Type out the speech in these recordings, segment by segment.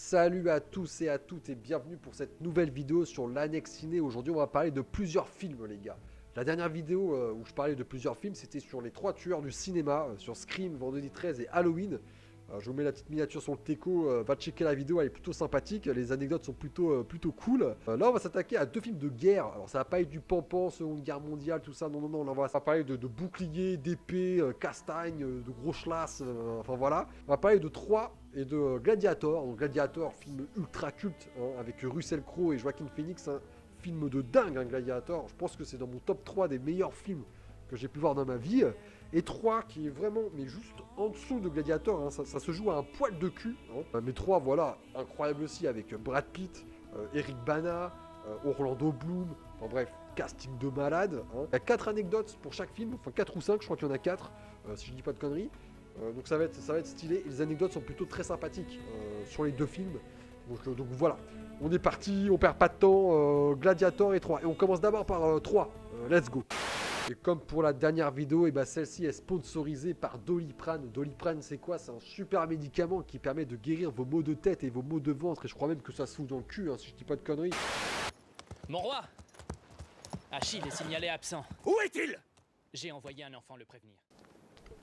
Salut à tous et à toutes et bienvenue pour cette nouvelle vidéo sur l'Annex Ciné. Aujourd'hui on va parler de plusieurs films les gars. La dernière vidéo où je parlais de plusieurs films c'était sur les 3 tueurs du cinéma, sur Scream, Vendredi 13 et Halloween. Je vous mets la petite miniature sur le teco, va checker la vidéo, elle est plutôt sympathique, les anecdotes sont plutôt cool. Là on va s'attaquer à 2 films de guerre, alors ça va pas être du pampan, Seconde Guerre mondiale, tout ça, non, là on va parler de boucliers, d'épées, castagnes, de gros chlasses, enfin voilà. On va parler de 3 et de Gladiator, donc Gladiator, film ultra culte, hein, avec Russell Crowe et Joaquin Phoenix, hein, film de dingue, hein, Gladiator, je pense que c'est dans mon top 3 des meilleurs films que j'ai pu voir dans ma vie. Et 3 qui est vraiment, mais juste en dessous de Gladiator, hein, ça se joue à un poil de cul. Hein. Mais 3, voilà, incroyable aussi avec Brad Pitt, Eric Bana, Orlando Bloom, enfin bref, casting de malade. Hein. Il y a 4 anecdotes pour chaque film, enfin 4 ou 5, je crois qu'il y en a 4, si je dis pas de conneries. Donc ça va être stylé, et les anecdotes sont plutôt très sympathiques sur les 2 films. Donc voilà, on est parti, on perd pas de temps, Gladiator et 3. Et on commence d'abord par 3, let's go. Et comme pour la dernière vidéo, et bah celle-ci est sponsorisée par Doliprane. Doliprane, c'est quoi? C'est un super médicament qui permet de guérir vos maux de tête et vos maux de ventre. Et je crois même que ça se fout dans le cul, hein, si je dis pas de conneries. Mon roi! Achille est signalé absent. Où est-il? J'ai envoyé un enfant le prévenir.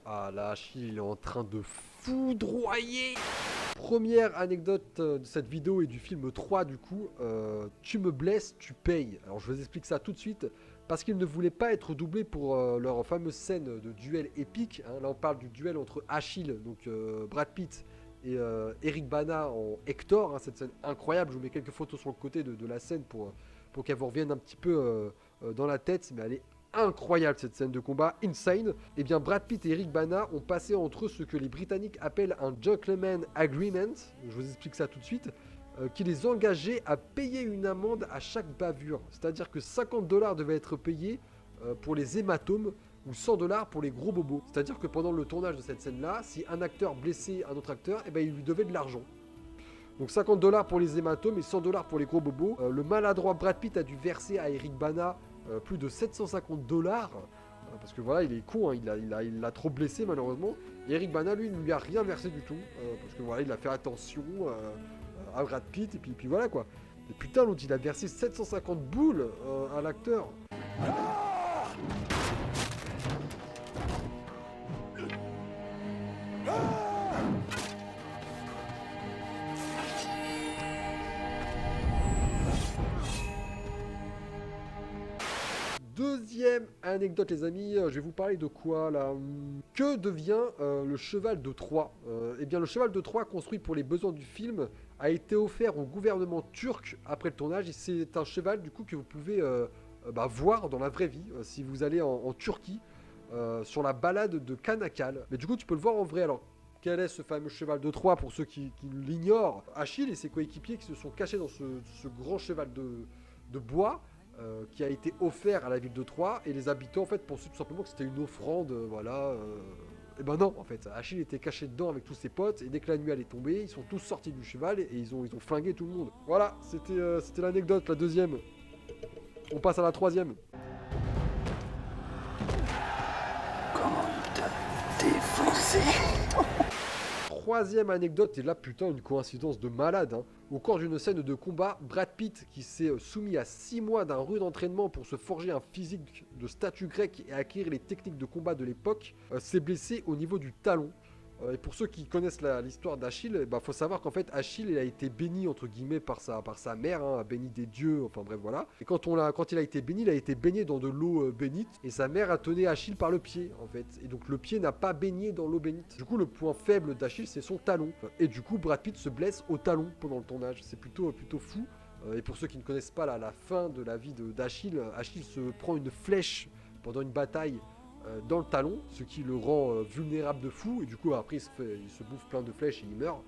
Ah là, Achille, il est en train de foudroyer. Première anecdote de cette vidéo et du film 3 du coup. Tu me blesses, tu payes. Alors je vous explique ça tout de suite. Parce qu'ils ne voulaient pas être doublés pour leur fameuse scène de duel épique. Hein. Là, on parle du duel entre Achille, donc Brad Pitt, et Eric Bana en Hector. Hein, cette scène incroyable. Je vous mets quelques photos sur le côté de la scène pour qu'elle vous revienne un petit peu dans la tête. Mais elle est incroyable, cette scène de combat, insane. Et bien, Brad Pitt et Eric Bana ont passé entre eux ce que les Britanniques appellent un gentleman agreement. Je vous explique ça tout de suite. Qui les engageait à payer une amende à chaque bavure. C'est-à-dire que 50 $ devaient être payés pour les hématomes ou 100 $ pour les gros bobos. C'est-à-dire que pendant le tournage de cette scène-là, si un acteur blessait un autre acteur, eh ben, il lui devait de l'argent. Donc 50 $ pour les hématomes et 100 $ pour les gros bobos. Le maladroit Brad Pitt a dû verser à Eric Bana plus de 750 $. Parce que voilà, il est con, hein, il l'a trop blessé malheureusement. Et Eric Bana, lui, ne lui a rien versé du tout. Parce que voilà, il a fait attention à Brad Pitt, et puis voilà quoi. Et putain, l'autre il a versé 750 boules à l'acteur. Deuxième anecdote les amis, je vais vous parler de quoi là? Que devient le cheval de Troie? Eh bien le cheval de Troie construit pour les besoins du film a été offert au gouvernement turc après le tournage, et c'est un cheval du coup que vous pouvez voir dans la vraie vie si vous allez en Turquie sur la balade de Kanakal. Mais du coup tu peux le voir en vrai. Alors quel est ce fameux cheval de Troie pour ceux qui l'ignorent? Achille et ses coéquipiers qui se sont cachés dans ce grand cheval de bois qui a été offert à la ville de Troie, et les habitants en fait pensaient tout simplement que c'était une offrande, voilà. Et ben non, en fait, Achille était caché dedans avec tous ses potes, et dès que la nuit allait tomber, ils sont tous sortis du cheval et ils ont flingué tout le monde. Voilà, c'était l'anecdote, la deuxième. On passe à la troisième. Comment te défoncer? Troisième anecdote, et là putain une coïncidence de malade, hein. Au cours d'une scène de combat, Brad Pitt, qui s'est soumis à 6 mois d'un rude entraînement pour se forger un physique de statue grecque et acquérir les techniques de combat de l'époque, s'est blessé au niveau du talon. Et pour ceux qui connaissent l'histoire d'Achille, il faut savoir qu'en fait Achille il a été béni entre guillemets par sa mère, hein, béni des dieux, enfin bref voilà. Et quand il a été béni, il a été baigné dans de l'eau bénite, et sa mère a tenu Achille par le pied en fait. Et donc le pied n'a pas baigné dans l'eau bénite. Du coup le point faible d'Achille c'est son talon. Et du coup Brad Pitt se blesse au talon pendant le tournage. C'est plutôt fou. Et pour ceux qui ne connaissent pas la fin de la vie d'Achille, Achille se prend une flèche pendant une bataille dans le talon, ce qui le rend vulnérable de fou, et du coup après il se bouffe plein de flèches et il meurt.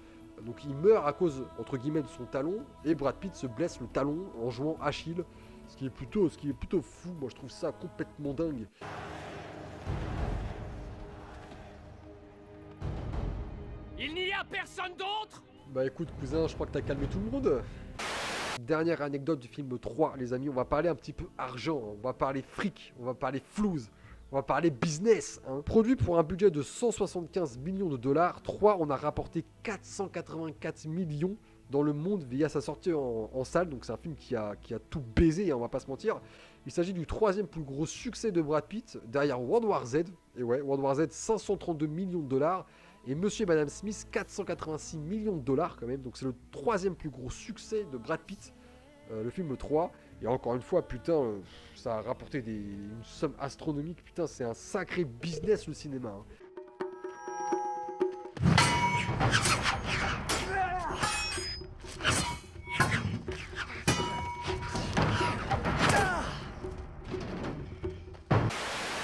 Donc il meurt à cause entre guillemets de son talon, et Brad Pitt se blesse le talon en jouant Achille, ce qui est plutôt fou. Moi je trouve ça complètement dingue. Il n'y a personne d'autre? Bah écoute cousin, je crois que t'as calmé tout le monde. Dernière anecdote du film 3 les amis, on va parler un petit peu argent, on va parler fric, on va parler flouze. On va parler business, hein. Produit pour un budget de 175 millions de dollars, 3 on a rapporté 484 millions dans le monde via sa sortie en salle. Donc c'est un film qui a tout baisé, hein, on va pas se mentir. Il s'agit du 3e plus gros succès de Brad Pitt, derrière World War Z. Et ouais, World War Z, 532 millions de dollars. Et Monsieur et Madame Smith, 486 millions de dollars quand même. Donc c'est le 3e plus gros succès de Brad Pitt, le film 3. Et encore une fois, putain, ça a rapporté une somme astronomique. Putain, c'est un sacré business le cinéma, hein.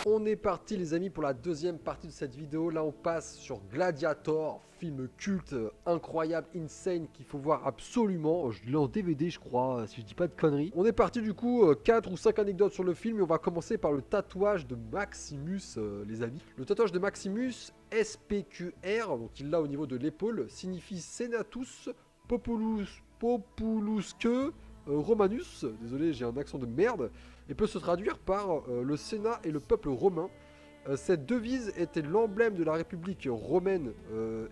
On est parti les amis pour la deuxième partie de cette vidéo. Là on passe sur Gladiator, film culte, incroyable, insane, qu'il faut voir absolument. Je l'ai en DVD je crois, si je dis pas de conneries. On est parti du coup, 4 ou 5 anecdotes sur le film et on va commencer par le tatouage de Maximus les amis. Le tatouage de Maximus, SPQR, donc il l'a au niveau de l'épaule, signifie Senatus Populusque Romanus, désolé j'ai un accent de merde, et peut se traduire par le Sénat et le peuple romain. Cette devise était l'emblème de la République romaine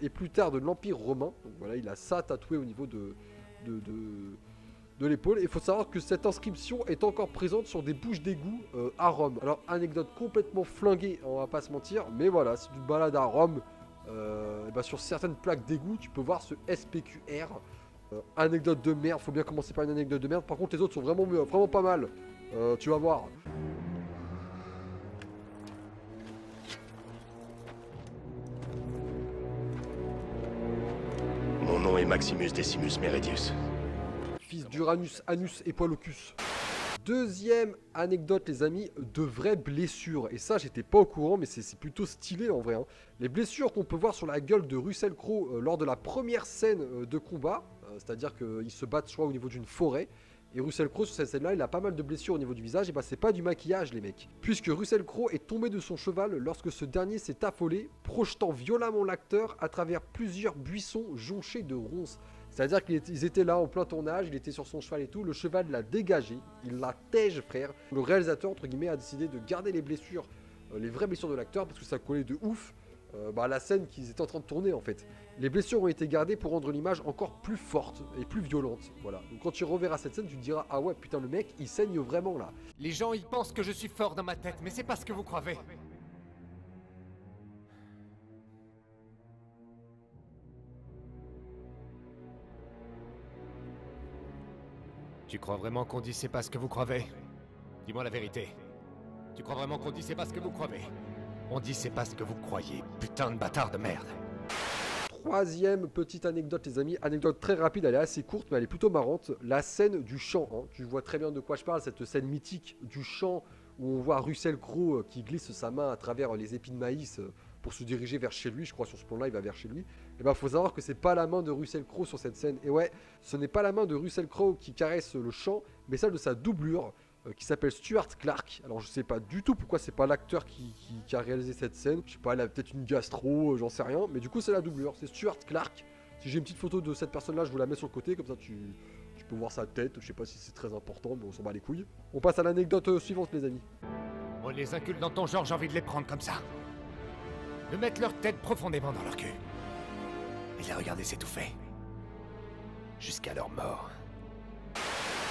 et plus tard de l'Empire romain. Donc voilà, il a ça tatoué au niveau de l'épaule. Il faut savoir que cette inscription est encore présente sur des bouches d'égout à Rome. Alors anecdote complètement flinguée, on va pas se mentir, mais voilà, si tu te balades à Rome, et ben, sur certaines plaques d'égout, tu peux voir ce SPQR. Anecdote de merde, faut bien commencer par une anecdote de merde. Par contre les autres sont vraiment mieux, vraiment pas mal. Tu vas voir. Mon nom est Maximus Decimus Meridius. Fils d'Uranus, Anus et Poilocus. Deuxième anecdote les amis, de vraies blessures. Et ça j'étais pas au courant mais c'est plutôt stylé en vrai, hein. Les blessures qu'on peut voir sur la gueule de Russell Crowe lors de la première scène de combat, c'est-à-dire qu'ils se battent je crois au niveau d'une forêt. Et Russell Crowe sur cette scène là il a pas mal de blessures au niveau du visage. Et bah c'est pas du maquillage les mecs, puisque Russell Crowe est tombé de son cheval lorsque ce dernier s'est affolé, projetant violemment l'acteur à travers plusieurs buissons jonchés de ronces. C'est-à-dire qu'ils étaient là en plein tournage, il était sur son cheval et tout, le cheval l'a dégagé, il l'a tège frère. Le réalisateur entre guillemets a décidé de garder les blessures, les vraies blessures de l'acteur parce que ça collait de ouf à la scène qu'ils étaient en train de tourner en fait. Les blessures ont été gardées pour rendre l'image encore plus forte et plus violente, voilà. Donc quand tu reverras cette scène tu te diras ah ouais putain le mec il saigne vraiment là. Les gens ils pensent que je suis fort dans ma tête, mais c'est pas ce que vous croyez. Tu crois vraiment qu'on dit c'est pas ce que vous croyez? Dis-moi la vérité. Tu crois vraiment qu'on dit c'est pas ce que vous croyez? On dit c'est pas ce que vous croyez, putain de bâtard de merde. Troisième petite anecdote les amis, anecdote très rapide, elle est assez courte mais elle est plutôt marrante. La scène du champ, hein. Tu vois très bien de quoi je parle, cette scène mythique du champ où on voit Russell Crowe qui glisse sa main à travers les épis de maïs pour se diriger vers chez lui, je crois sur ce plan là il va vers chez lui. Et ben faut savoir que c'est pas la main de Russell Crowe sur cette scène, et ouais, ce n'est pas la main de Russell Crowe qui caresse le champ, mais celle de sa doublure qui s'appelle Stuart Clark. Alors je sais pas du tout pourquoi c'est pas l'acteur qui a réalisé cette scène, je sais pas, elle a peut-être une gastro, j'en sais rien, mais du coup c'est la doublure, c'est Stuart Clark. Si j'ai une petite photo de cette personne là je vous la mets sur le côté, comme ça tu peux voir sa tête, je sais pas si c'est très important mais on s'en bat les couilles. On passe à l'anecdote suivante les amis. On les inculte dans ton genre, j'ai envie de les prendre comme ça. De mettre leur tête profondément dans leur cul. Et les regarder s'étouffer. Jusqu'à leur mort.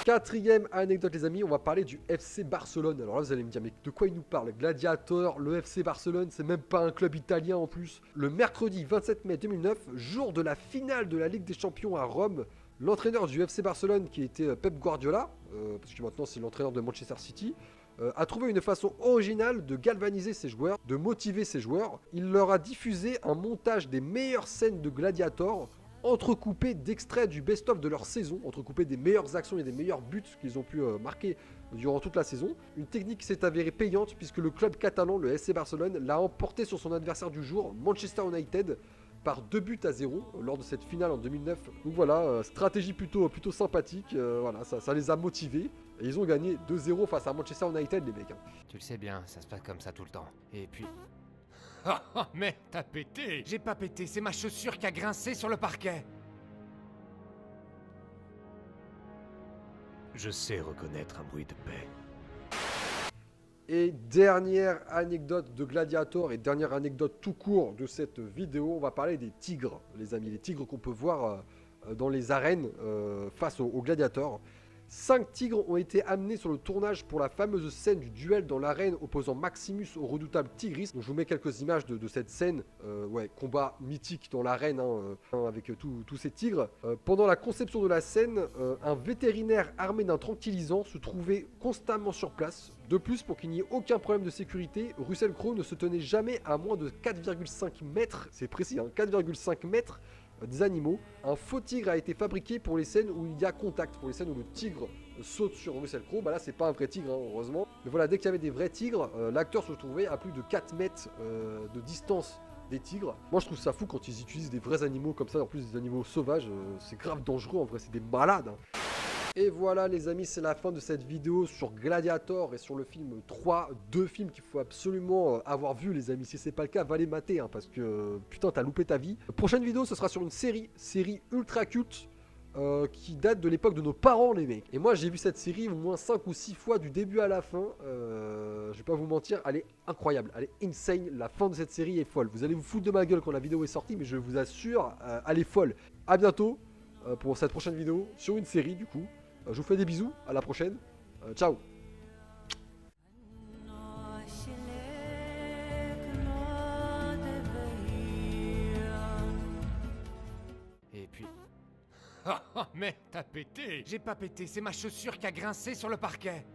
Quatrième anecdote les amis, on va parler du FC Barcelone. Alors là vous allez me dire mais de quoi il nous parle? Gladiator, le FC Barcelone, c'est même pas un club italien en plus. Le mercredi 27 mai 2009, jour de la finale de la Ligue des Champions à Rome, l'entraîneur du FC Barcelone qui était Pep Guardiola, parce que maintenant c'est l'entraîneur de Manchester City, a trouvé une façon originale de galvaniser ses joueurs, de motiver ses joueurs. Il leur a diffusé un montage des meilleures scènes de Gladiator, entrecoupé d'extraits du best-of de leur saison, entrecoupé des meilleures actions et des meilleurs buts qu'ils ont pu marquer durant toute la saison. Une technique qui s'est avérée payante puisque le club catalan, le FC Barcelone, l'a emporté sur son adversaire du jour, Manchester United, par 2-0 lors de cette finale en 2009. Donc voilà, stratégie plutôt sympathique, voilà, ça les a motivés. Et ils ont gagné 2-0 face à Manchester United les mecs, hein. Tu le sais bien, ça se passe comme ça tout le temps. Et puis... Ah mais t'as pété! J'ai pas pété, c'est ma chaussure qui a grincé sur le parquet. Je sais reconnaître un bruit de paix. Et dernière anecdote de Gladiator et dernière anecdote tout court de cette vidéo, on va parler des tigres, les amis. Les tigres qu'on peut voir dans les arènes face aux gladiateurs. 5 tigres ont été amenés sur le tournage pour la fameuse scène du duel dans l'arène opposant Maximus au redoutable Tigris. Donc je vous mets quelques images de cette scène, ouais, combat mythique dans l'arène avec tous ces tigres. Pendant la conception de la scène, un vétérinaire armé d'un tranquillisant se trouvait constamment sur place. De plus, pour qu'il n'y ait aucun problème de sécurité, Russell Crowe ne se tenait jamais à moins de 4,5 mètres, c'est précis, 4,5 mètres des animaux. Un faux tigre a été fabriqué pour les scènes où il y a contact, pour les scènes où le tigre saute sur Russell Crowe. Bah là c'est pas un vrai tigre heureusement, mais voilà, dès qu'il y avait des vrais tigres, l'acteur se trouvait à plus de 4 mètres de distance des tigres. Moi je trouve ça fou quand ils utilisent des vrais animaux comme ça, en plus des animaux sauvages, c'est grave dangereux en vrai, c'est des malades. Et voilà les amis, c'est la fin de cette vidéo sur Gladiator et sur le film 3, 2 films qu'il faut absolument avoir vu les amis. Si c'est pas le cas, va les mater parce que putain t'as loupé ta vie. Prochaine vidéo ce sera sur une série ultra culte qui date de l'époque de nos parents les mecs. Et moi j'ai vu cette série au moins 5 ou 6 fois du début à la fin, je vais pas vous mentir, elle est incroyable, elle est insane, la fin de cette série est folle. Vous allez vous foutre de ma gueule quand la vidéo est sortie, mais je vous assure, elle est folle. A bientôt pour cette prochaine vidéo sur une série du coup. Je vous fais des bisous, à la prochaine, ciao. Et puis... Oh, mais t'as pété! J'ai pas pété, c'est ma chaussure qui a grincé sur le parquet.